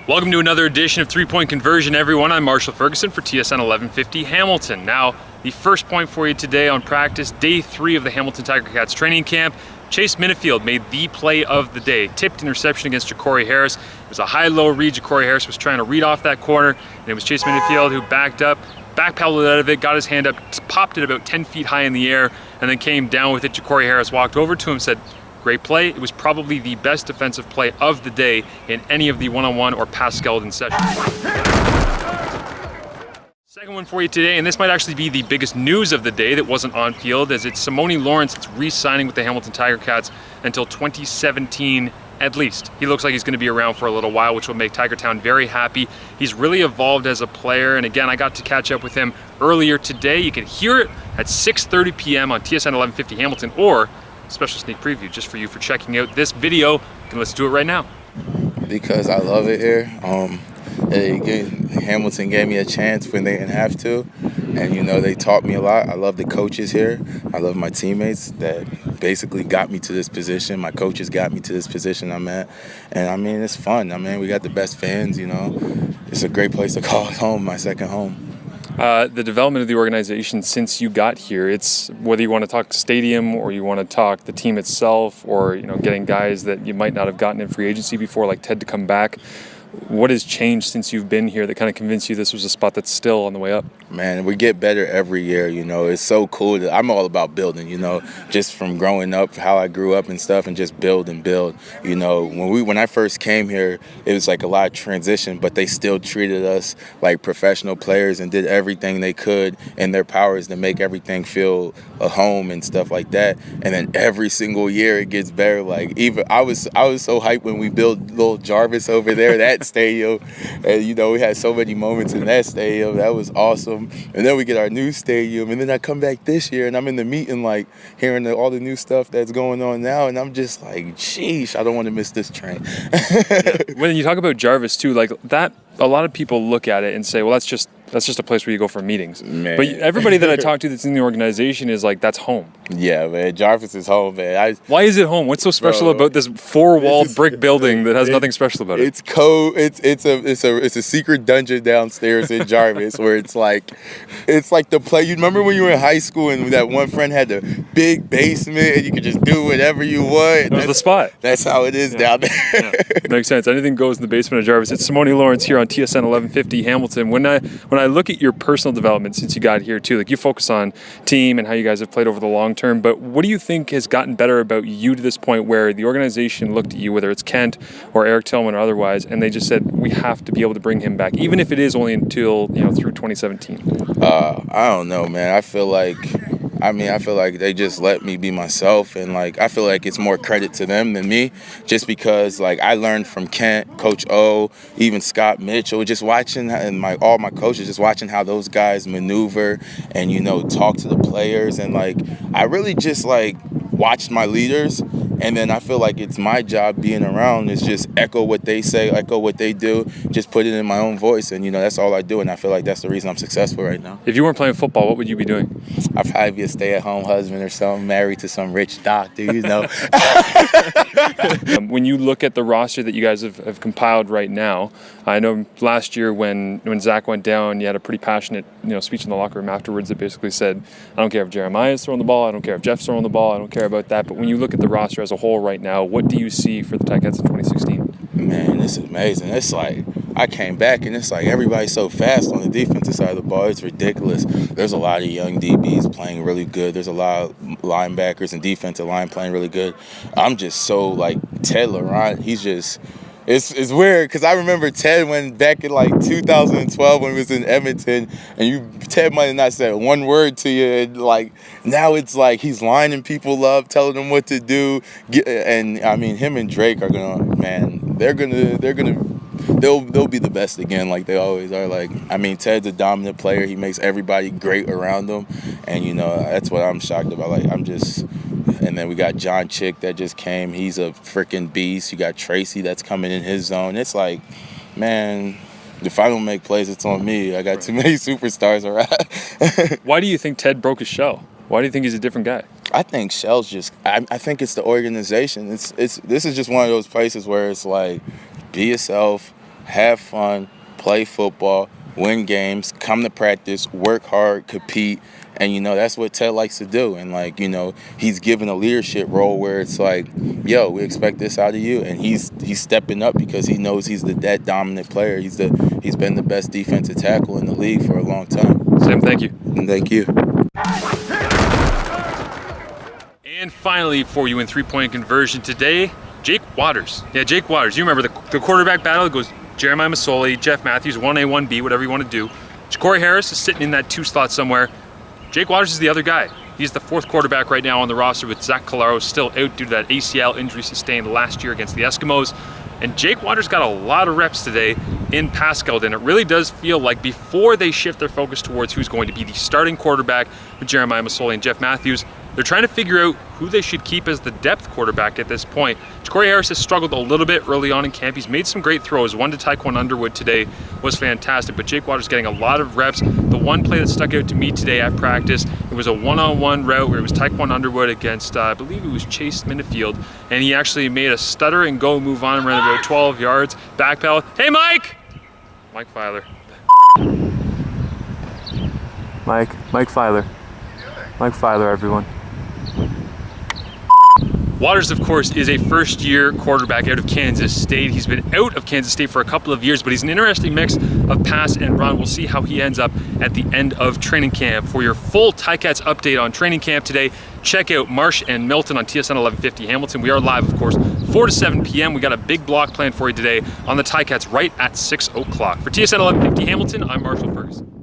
Welcome to another edition of 3-Point Conversion, everyone. I'm Marshall Ferguson for TSN 1150 Hamilton. Now, the first point for you today on practice, day 3 of the Hamilton Tiger Cats training camp. Chase Minifield made the play of the day. Tipped interception against Ja'Cory Harris. It was a high-low read. Ja'Cory Harris was trying to read off that corner, and it was Chase Minifield who backed up, backpedaled out of it, got his hand up, popped it about 10 feet high in the air, and then came down with it. Ja'Cory Harris walked over to him, said, "Great play." It was probably the best defensive play of the day in any of the one-on-one or pass skeleton sessions. Second one for you today, and this might actually be the biggest news of the day that wasn't on field, as it's Simoni Lawrence that's re-signing with the Hamilton Tiger Cats until 2017 at least. He looks like he's going to be around for a little while, which will make Tiger Town very happy. He's really evolved as a player, and again, I got to catch up with him earlier today. You can hear it at 6:30 p.m. on TSN 1150 Hamilton, or special sneak preview just for you for checking out this video. You can listen to it right now. Because I love it here. Hamilton gave me a chance when they didn't have to, and they taught me a lot. I love the coaches here. I love my teammates that basically got me to this position. My coaches got me to this position I'm at, and it's fun. We got the best fans. It's a great place to call it home, my second home. The development of the organization since you got here, it's whether you want to talk stadium or you want to talk the team itself, or getting guys that you might not have gotten in free agency before, like Ted, to come back. What has changed since you've been here that kind of convinced you this was a spot that's still on the way up? Man, we get better every year, It's so cool. I'm all about building, just from growing up, how I grew up and stuff, and just build and build. When I first came here, it was like a lot of transition, but they still treated us like professional players and did everything they could in their powers to make everything feel a home and stuff like that. And then every single year it gets better. Like, even I was so hyped when we built little Jarvis over there, that stadium, and we had so many moments in that stadium. That was awesome. And then we get our new stadium, and then I come back this year and I'm in the meeting, like, hearing all the new stuff that's going on now, and I'm just like, sheesh, I don't want to miss this train. Yeah. When you talk about Jarvis too, like that, a lot of people look at it and say, well, that's just a place where you go for meetings. Man. But everybody that I talk to that's in the organization is like, that's home. Yeah, man. Jarvis is home, man. Why is it home? What's so special about this 4-walled brick building that has nothing special about it? It's code. It's a secret dungeon downstairs in Jarvis where it's like the play. You remember when you were in high school and that one friend had the big basement and you could just do whatever you want? That was the spot. That's how it is down there. Yeah. Makes sense. Anything goes in the basement of Jarvis. It's Simoni Lawrence here on TSN 1150 Hamilton. When I look at your personal development since you got here too, like, you focus on team and how you guys have played over the long term, but what do you think has gotten better about you to this point where the organization looked at you, whether it's Kent or Eric Tillman or otherwise, and they just said, we have to be able to bring him back, even if it is only until through 2017? I don't know, man. I feel like they just let me be myself, and I feel like it's more credit to them than me, just because I learned from Kent, Coach O, even Scott Mitchell, just watching, and all my coaches, just watching how those guys maneuver and talk to the players, and I really just watched my leaders. And then I feel like it's my job being around is just echo what they say, echo what they do, just put it in my own voice. And, that's all I do. And I feel like that's the reason I'm successful right now. If you weren't playing football, what would you be doing? I'd probably be a stay-at-home husband or something, married to some rich doctor, When you look at the roster that you guys have compiled right now, I know last year when Zach went down, you had a pretty passionate speech in the locker room afterwards that basically said, I don't care if Jeremiah's throwing the ball, I don't care if Jeff's throwing the ball, I don't care about that. But when you look at the roster as a whole right now, what do you see for the Ticats in 2016? Man, this is amazing. It's I came back and it's everybody's so fast on the defensive side of the ball. It's ridiculous. There's a lot of young DBs playing really good. There's a lot of linebackers and defensive line playing really good. I'm just so Ted Laurent, he's just... It's weird because I remember Ted when back in 2012 when he was in Edmonton, and Ted might have not said one word to you, and now it's he's lining people up, telling them what to do, and him and Drake are they'll be the best again, like they always are. Ted's a dominant player. He makes everybody great around him, and that's what I'm shocked about. And then we got John Chick that just came. He's a freaking beast. You got Tracy that's coming in his zone. It's man, if I don't make plays, it's on me. I got too many superstars around. Why do you think Ted broke his shell? Why do you think he's a different guy? I think Shell's just... I think it's the organization. This is just one of those places where it's be yourself, have fun, play football, win games, come to practice, work hard, compete. And, you know, that's what Ted likes to do. And, like, you know, he's given a leadership role where it's like, yo, we expect this out of you. And he's stepping up because he knows he's that dominant player. He's been the best defensive tackle in the league for a long time. Sam, thank you. And thank you. And finally, for you in three-point conversion today, Jake Waters. Yeah, Jake Waters. You remember the quarterback battle? It goes Jeremiah Masoli, Jeff Matthews, 1A, 1B, whatever you want to do. Ja'Cory Harris is sitting in that 2 slot somewhere. Jake Waters is the other guy. He's the 4th quarterback right now on the roster with Zach Collaros still out due to that ACL injury sustained last year against the Eskimos. And Jake Waters got a lot of reps today in Pascal, and it really does feel like before they shift their focus towards who's going to be the starting quarterback with Jeremiah Masoli and Jeff Matthews, they're trying to figure out who they should keep as the depth quarterback at this point. Ja'Cory Harris has struggled a little bit early on in camp. He's made some great throws. One to Tyquan Underwood today was fantastic, but Jake Waters getting a lot of reps. The one play that stuck out to me today at practice, it was a one-on-one route where it was Tyquan Underwood against, I believe it was Chase Minifield, and he actually made a stutter and go move on and ran about 12 yards, backpedal. Hey, Mike! Mike Filer. Mike Filer. Mike Filer, everyone. Waters, of course, is a first-year quarterback out of Kansas State. He's been out of Kansas State for a couple of years, but he's an interesting mix of pass and run. We'll see how he ends up at the end of training camp. For your full Ticats update on training camp today, check out Marsh and Milton on TSN 1150 Hamilton. We are live, of course, 4 to 7 p.m. We got a big block planned for you today on the Ticats right at 6 o'clock. For TSN 1150 Hamilton, I'm Marshall Ferguson.